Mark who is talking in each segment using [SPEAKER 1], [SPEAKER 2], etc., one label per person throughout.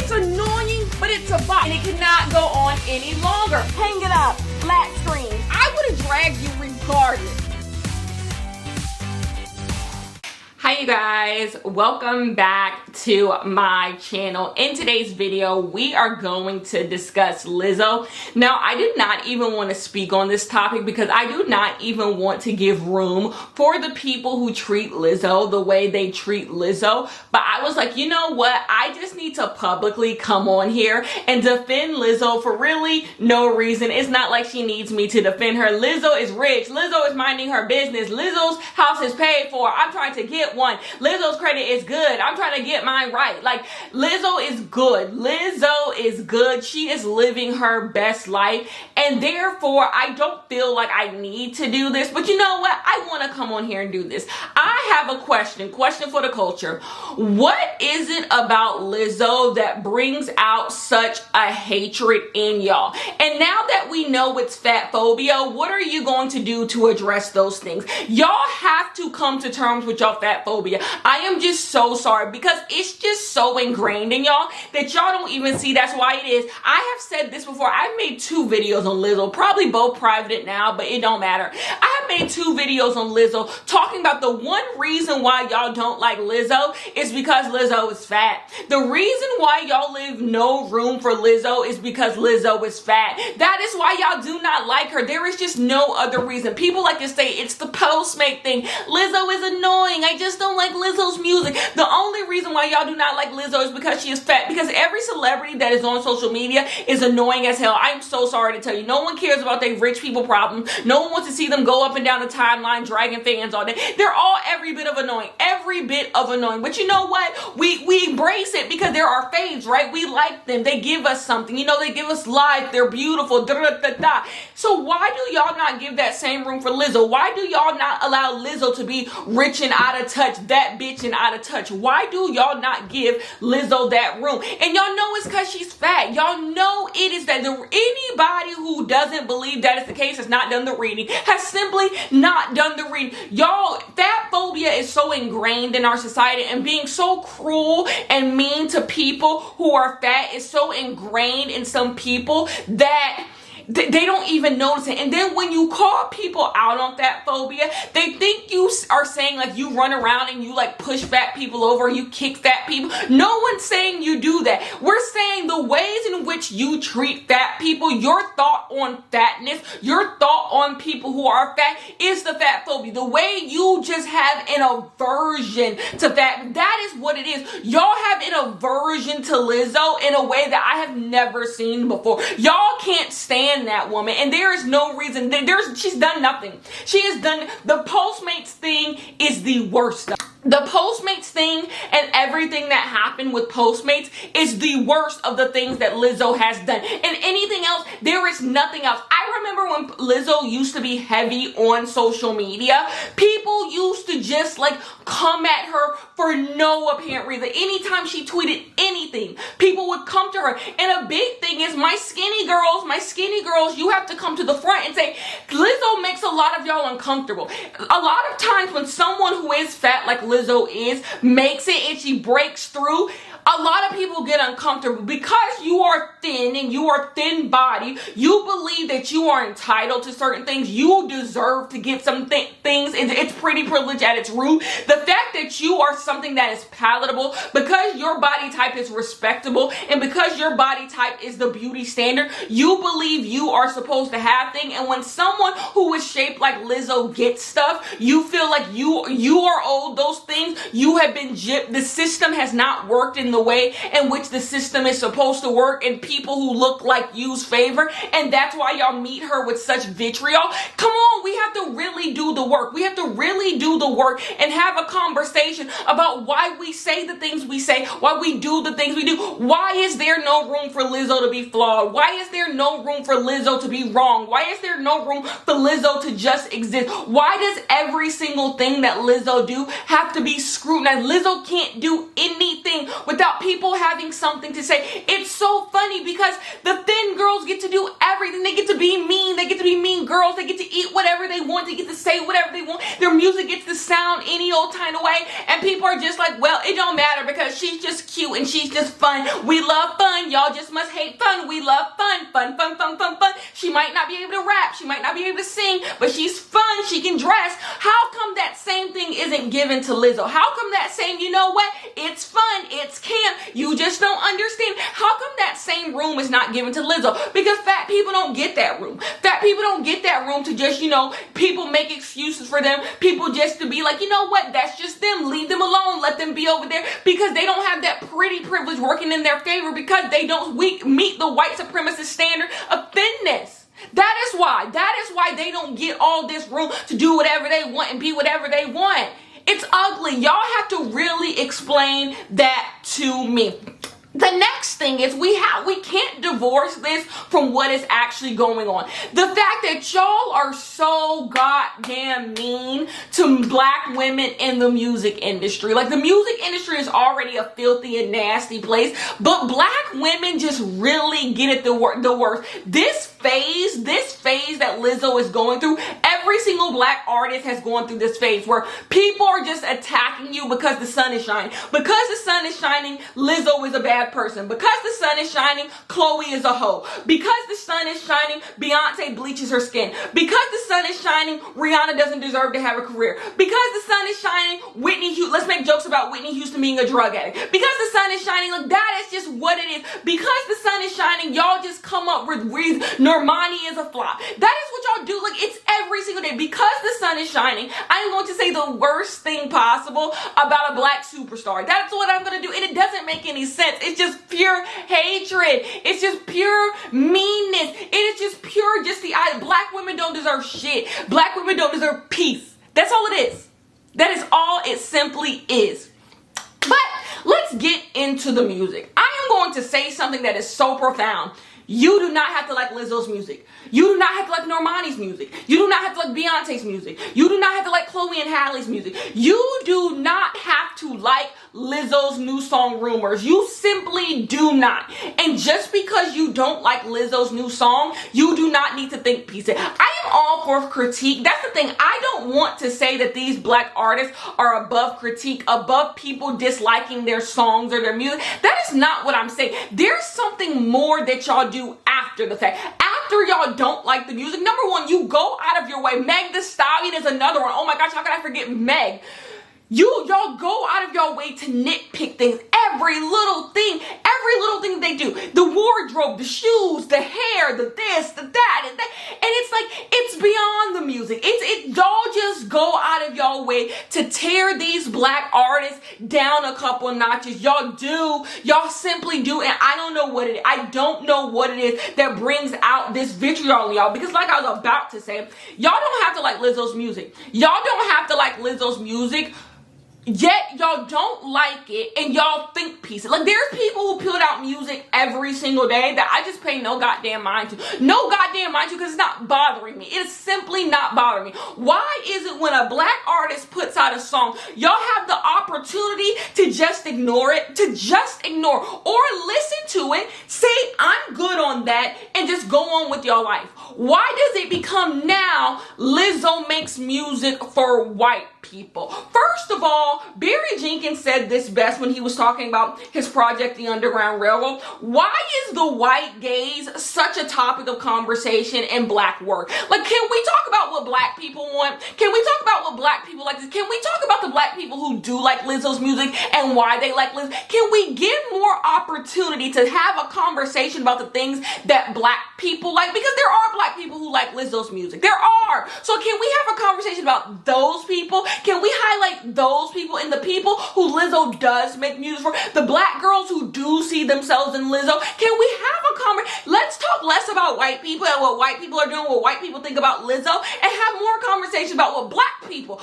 [SPEAKER 1] It's annoying, but it's a bot, and it cannot go on any longer. Hang it up, flat screen. I would have dragged you regardless. Hi you guys, welcome back to my channel. In today's video, we are going to discuss Lizzo. Now, I did not even want to speak on this topic because I do not even want to give room for the people who treat Lizzo the way they treat Lizzo. But I was like, you know what? I just need to publicly come on here and defend Lizzo for really no reason. It's not like she needs me to defend her. Lizzo is rich. Lizzo is minding her business. Lizzo's house is paid for. I'm trying to get one. Lizzo's credit is good. I'm trying to get mine right. Like, Lizzo is good. Lizzo is good. She is living her best life. And therefore, I don't feel like I need to do this. But you know what? I want to come on here and do this. I have a question for the culture. What is it about Lizzo that brings out such a hatred in y'all? And now that we know it's fatphobia, what are you going to do to address those things? Y'all have to come to terms with y'all fatphobia. I am just so sorry because it's just so ingrained in y'all that y'all don't even see that's why it is. I have said this before. I've made 2 videos on Lizzo, probably both private now, but it don't matter. I have made 2 videos on Lizzo talking about the one reason why y'all don't like Lizzo is because Lizzo is fat. The reason why y'all leave no room for Lizzo is because Lizzo is fat. That is why y'all do not like her. There is just no other reason. People like to say it's the Postmate thing. Lizzo is annoying. I just don't like Lizzo's music. The only reason why y'all do not like Lizzo is because she is fat. Because every celebrity that is on social media is annoying as hell. I am so sorry to tell you. No one cares about their rich people problems. No one wants to see them go up and down the timeline dragging fans all day. They're all every bit of annoying. Every bit of annoying. But you know what? We embrace it because they're our faves, right? We like them. They give us something. You know, they give us life. They're beautiful. Da, da, da, da. So why do y'all not give that same room for Lizzo? Why do y'all not allow Lizzo to be rich and out of touch, that bitch and out of touch? Why do y'all not give Lizzo that room? And y'all know it's because she's fat. Y'all know it is that. Anybody who doesn't believe that is the case has not done the reading, has simply not done the reading. Y'all, fatphobia is so ingrained in our society, and being so cruel and mean to people who are fat is so ingrained in some people that they don't even notice it. And then when you call people out on fatphobia, they think you are saying like you run around and you like push fat people over, you kick fat people. No one's saying you do that. We're saying the ways in which you treat fat people, your thought on fatness, your thought on people who are fat is the fatphobia. The way you just have an aversion to fat, that is what it is. Y'all have an aversion to Lizzo in a way that I have never seen before. Y'all can't stand that woman, and there is no reason. She's done nothing. She has done, the Postmates thing is the worst. The Postmates thing and everything that happened with Postmates is the worst of the things that Lizzo has done. And anything else, there is nothing else. I remember when Lizzo used to be heavy on social media, people used to just like come at her for no apparent reason. Anytime she tweeted anything, people would come to her. And a big thing is my skinny girls, you have to come to the front and say, Lizzo makes a lot of y'all uncomfortable. A lot of times when someone who is fat like Lizzo makes it and she breaks through, a lot of people get uncomfortable because you are thin and you are thin body. You believe that you are entitled to certain things. You deserve to get some things. It's pretty privilege at its root. The fact that you are something that is palatable because your body type is respectable and because your body type is the beauty standard, you believe you are supposed to have things. And when someone who is shaped like Lizzo gets stuff, you feel like you are owed those things. You have been gypped. The system has not worked in the way in which the system is supposed to work, and people who look like you's favor, and that's why y'all meet her with such vitriol. Come on, we have to really do the work. We have to really do the work and have a conversation about why we say the things we say, why we do the things we do. Why is there no room for Lizzo to be flawed? Why is there no room for Lizzo to be wrong? Why is there no room for Lizzo to just exist? Why does every single thing that Lizzo do have to be scrutinized? Lizzo can't do anything with without people having something to say. It's so funny because the thin girls get to do everything. They get to be mean. They get to be mean girls. They get to eat whatever they want. They get to say whatever they want. Their music gets to sound any old kind of way. And people are just like, well, it don't matter because she's just cute and she's just fun. We love fun. Y'all just must hate fun. We love fun. Fun, fun, fun, fun, fun. She might not be able to rap. She might not be able to sing, but she's fun. She can dress. How come that same thing isn't given to Lizzo? How come that same, you know what? It's fun. It's camp. You just don't understand. How come that same room is not given to Lizzo? Because fat people don't get that room. Fat people don't get that room to just, people make excuses for them. People just to be like, you know what? That's just them. Leave them alone. Let them be over there because they don't have that pretty privilege working in their favor because they don't meet the white supremacist standard of thinness. That is why they don't get all this room to do whatever they want and be whatever they want. It's ugly. Y'all have to really explain that to me. The next thing is we can't divorce this from what is actually going on. The fact that y'all are so goddamn mean to black women in the music industry. Like, the music industry is already a filthy and nasty place, but black women just really get it the worst. This phase that Lizzo is going through, every single black artist has gone through this phase where people are just attacking you because the sun is shining. Because the sun is shining, Lizzo is a bad person. Because the sun is shining, Chloe is a hoe. Because the sun is shining, Beyonce bleaches her skin. Because the sun is shining, Rihanna doesn't deserve to have a career. Because the sun is shining, let's make jokes about Whitney Houston being a drug addict. Because the sun is shining, like, that is just what it is. Because the sun is shining, y'all just come up with reasons. Normani is a flop. That is what y'all do. Like, it's every single day. Because the sun is shining, I'm going to say the worst thing possible about a black superstar. That's what I'm going to do. And it doesn't make any sense. It's just pure hatred. It's just pure meanness. It is just pure, black women don't deserve shit. Black women don't deserve peace. That's all it is. That is all it simply is. But let's get into the music. I am going to say something that is so profound. You do not have to like Lizzo's music. You do not have to like Normani's music. You do not have to like Beyonce's music. You do not have to like Chloe and Halle's music. You do not have to like Lizzo's new song Rumors. You simply do not. And just because you don't like Lizzo's new song, you do not need to think piece it. I am all for critique. That's the thing. I don't want to say that these black artists are above critique, above people disliking their songs or their music. That is not what I'm saying. There's something more that y'all do after the fact. After y'all don't like the music, number one, you go out of your way. Meg Thee Stallion is another one. Oh my gosh, how could I forget Meg? Y'all go out of your way to nitpick things. Every little thing they do. The wardrobe, the shoes, the hair, the this, the that, and that. And it's like, it's beyond the music. Y'all just go out of your way to tear these black artists down a couple notches. Y'all simply do. And I don't know what it is that brings out this vitriol in y'all. Because like I was about to say, y'all don't have to like Lizzo's music. Y'all don't have to like Lizzo's music. Yet y'all don't like it and y'all think pieces. Like, there's people who put out music every single day that I just pay no goddamn mind to. No goddamn mind to, because it's not bothering me. It is simply not bothering me. Why is it when a black artist puts out a song, y'all have the opportunity to just ignore it, or listen to it, say I'm good on that, and just go on with your life? Why does it become now Lizzo makes music for white people? First of all, Barry Jenkins said this best when he was talking about his project, The Underground Railroad. Why is the white gaze such a topic of conversation in black work? Like, can we talk about what black people want? Can we talk about what black people like? Can we talk about the black people who do like Lizzo's music and why they like Lizzo? Can we give more opportunity to have a conversation about the things that black people like? Because there are black people who like Lizzo's music. There are. So can we have a conversation about those people? Can we highlight those people and the people who Lizzo does make music for? The black girls who do see themselves in Lizzo. Can we have a conversation? Let's talk less about white people and what white people are doing, what white people think about Lizzo, and have more conversation about what black people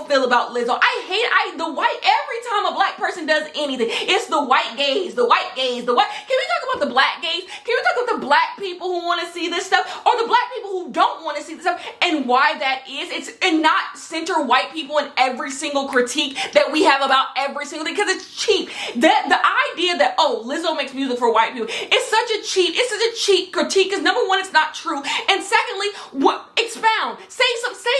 [SPEAKER 1] feel about Lizzo. Every time a black person does anything, it's the white gaze, the white gaze, the white. Can we talk about the black gaze? Can we talk about the black people who want to see this stuff, or the black people who don't want to see this stuff, and why that is? And not center white people in every single critique that we have about every single thing, because it's cheap. That the idea that, oh, Lizzo makes music for white people, it's such a cheap critique, because number one, it's not true, and secondly, expound, say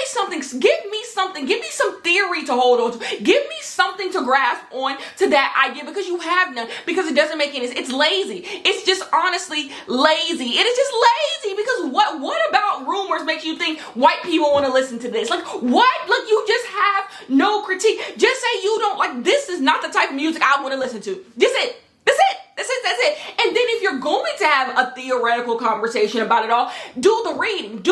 [SPEAKER 1] something, give me some theory to hold on to, give me something to grasp on to that idea, because you have none, because it doesn't make any sense. It's lazy. It's just honestly lazy. It is just lazy, because what about rumors makes you think white people want to listen to this? Like, what? Like, you just have no critique. Just say you don't like, this is not the type of music I want to listen to. That's it. And then if you're going to have a theoretical conversation about it all, do the reading,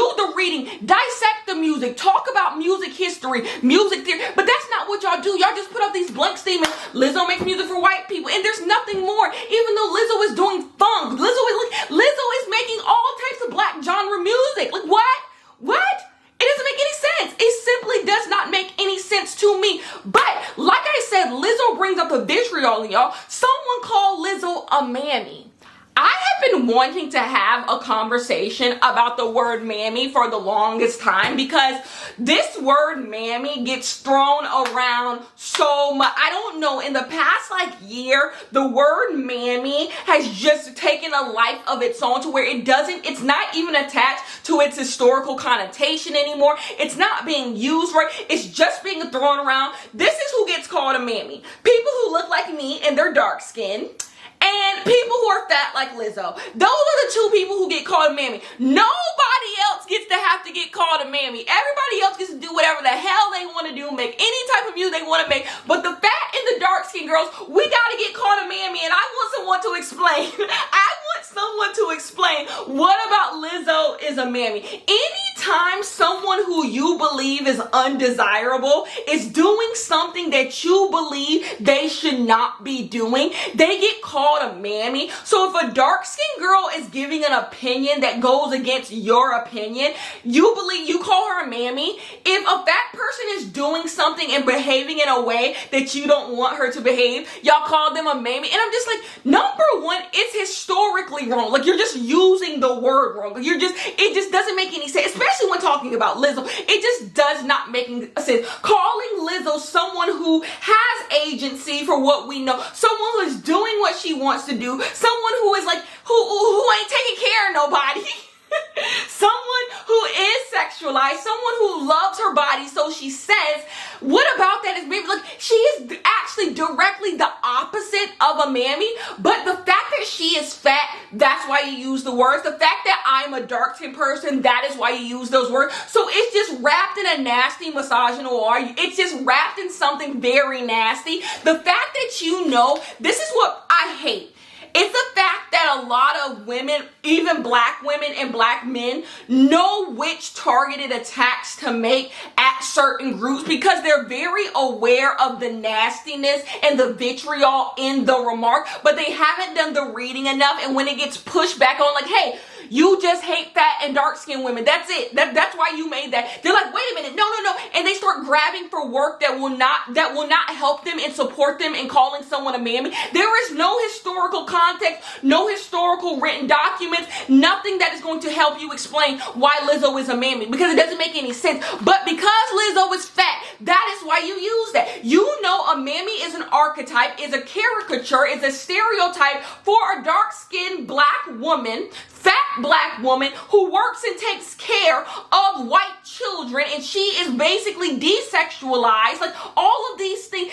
[SPEAKER 1] dissect the music, talk about music history, music theory. But that's not what y'all do. Y'all just put up these blank statements. Lizzo makes music for white people, and there's nothing more. Even though Lizzo is doing funk, Lizzo is making all types of black genre music. Like, what? It doesn't make any sense. It simply does not make any sense to me. But like I said, Lizzo brings up the vitriol, y'all. Someone called Lizzo a mammy. I have been wanting to have a conversation about the word mammy for the longest time, because this word mammy gets thrown around so much. I don't know, in the past year, the word mammy has just taken a life of its own, to where it's not even attached to its historical connotation anymore. It's not being used right. It's just being thrown around. This is who gets called a mammy. People who look like me and they're dark skinned, and people who are fat like Lizzo. Those are the two people who get called a mammy. Nobody else gets to have to get called a mammy. Everybody else gets to do whatever the hell they want to do, make any type of music they want to make. But the fat and the dark skinned girls, we got to get called a mammy. And I want someone to explain. What about Lizzo is a mammy. Anytime someone who you believe is undesirable is doing something that you believe they should not be doing, they get called a mammy. So if a dark-skinned girl is giving an opinion that goes against your opinion, you call her a mammy. If a fat person is doing something and behaving in a way that you don't want her to behave, y'all call them a mammy. And I'm just like, number one, it's historically wrong. Like, you're just using the word wrong. It just doesn't make any sense, especially when talking about Lizzo. It just does not make any sense. Calling Lizzo someone who has agency for what we know, someone who is doing what she wants to do, someone who is like, who ain't taking care of nobody. Someone who is sexualized, someone who loves her body, so she says. What about that is maybe, like, she is actually directly the opposite of a mammy, but the fact that she is fat, that's why you use the words. The fact that I'm a dark-skinned person, that is why you use those words. So it's just wrapped in a nasty misogynoir. It's just wrapped in something very nasty. The fact that this is what I hate. It's the fact that a lot of women, even black women and black men, know which targeted attacks to make at certain groups, because they're very aware of the nastiness and the vitriol in the remark, but they haven't done the reading enough. And when it gets pushed back on, like, hey, you just hate fat and dark-skinned women. That's it. That's why you made that. They're like, wait a minute, no. And they start grabbing for work that will not help them and support them in calling someone a mammy. There is no historical context, no historical written documents, nothing that is going to help you explain why Lizzo is a mammy, because it doesn't make any sense. But because Lizzo is fat, that is why you use that. A mammy is an archetype, is a caricature, is a stereotype for a dark-skinned black woman, fat black woman, who works and takes care of white children, and she is basically desexualized. Like, all of these things,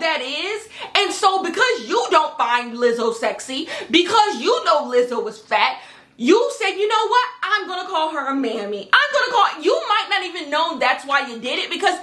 [SPEAKER 1] that is. And so because you don't find Lizzo sexy, because Lizzo is fat, you said, you know what? I'm going to call her a mammy. You might not even know that's why you did it, because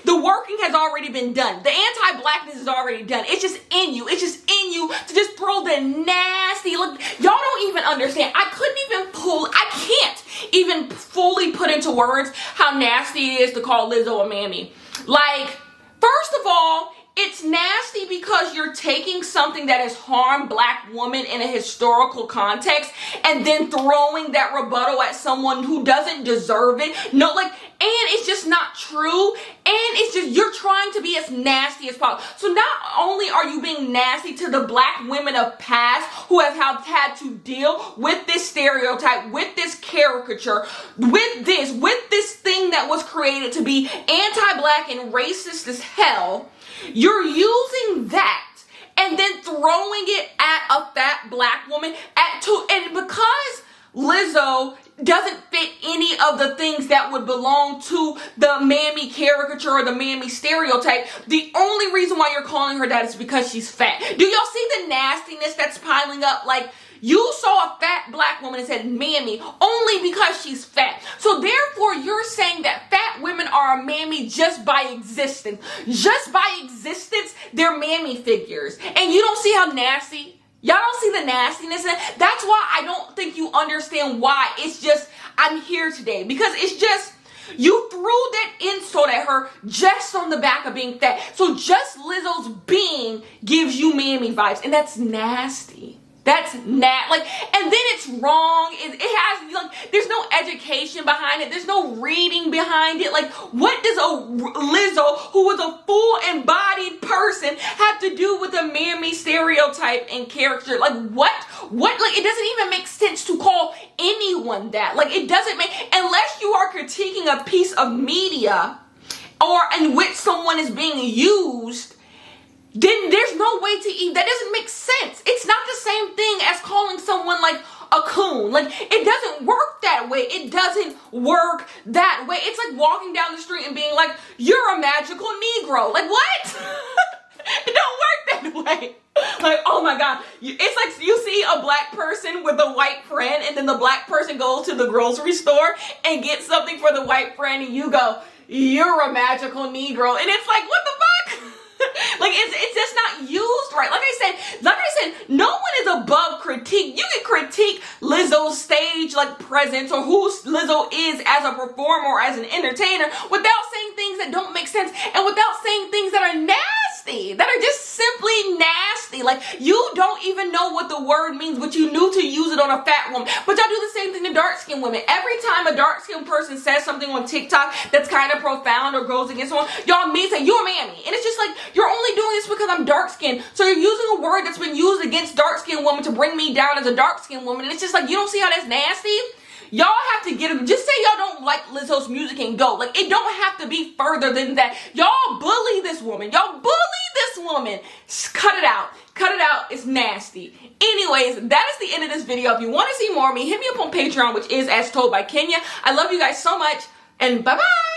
[SPEAKER 1] the working has already been done. The anti-blackness is already done. It's just in you. It's just in you to just throw the nasty look. Y'all don't even understand. I can't even fully put into words how nasty it is to call Lizzo a mammy. Like, first of all, it's nasty because you're taking something that has harmed black women in a historical context and then throwing that rebuttal at someone who doesn't deserve it. No, like, and it's just not true. And it's just, you're trying to be as nasty as possible. So not only are you being nasty to the black women of past who have had to deal with this stereotype, with this caricature, with this thing that was created to be anti-black and racist as hell, you're using that and then throwing it at a fat black woman and because Lizzo doesn't fit any of the things that would belong to the mammy caricature or the mammy stereotype, the only reason why you're calling her that is because she's fat. Do y'all see the nastiness that's piling up? Like, you saw a fat black woman and said mammy only because she's fat. So therefore, you're saying that fat women are a mammy just by existence. Just by existence, they're mammy figures. And you don't see how nasty? Y'all don't see the nastiness in it? That's why I don't think you understand why. It's just, I'm here today. Because it's just, you threw that insult at her just on the back of being fat. So just Lizzo's being gives you mammy vibes. And that's nasty. That's like, and then it's wrong. It has, like, there's no education behind it. There's no reading behind it. Like, what does a Lizzo, who was a full embodied person, have to do with a mammy stereotype and character? Like, what? Like, it doesn't even make sense to call anyone that. Like, it doesn't make, unless you are critiquing a piece of media or in which someone is being used, then there's no way to eat. That doesn't make sense. It's not the same thing as calling someone like a coon. Like, it doesn't work that way. It doesn't work that way. It's like walking down the street and being like, you're a magical Negro. Like, what? It don't work that way. Like, oh my God. It's like you see a black person with a white friend and then the black person goes to the grocery store and gets something for the white friend and you go, you're a magical Negro. And it's like, what the fuck? Like, it's just not used right. Like I said, no one is above critique. You can critique Lizzo's stage like presence or who Lizzo is as a performer or as an entertainer without saying things that don't make sense and without saying things that are nasty, that are just simply nasty. Like, you don't even know what the word means, but you knew to use it on a fat woman. But y'all do the same thing to dark-skinned women. Every time a dark-skinned person says something on TikTok that's kind of profound or goes against someone, y'all me say, you're a mammy. And it's just like, you're only doing this because I'm dark-skinned. So you're using a word that's been used against dark-skinned women to bring me down as a dark-skinned woman. And it's just like, you don't see how that's nasty? Y'all have to get it. Just say y'all don't like Lizzo's music and go. Like, it don't have to be further than that. Y'all bully this woman. Y'all bully this woman. Cut it out. Cut it out. It's nasty. Anyways, that is the end of this video. If you want to see more of me, hit me up on Patreon, which is As Told by Kenya. I love you guys so much, and bye-bye.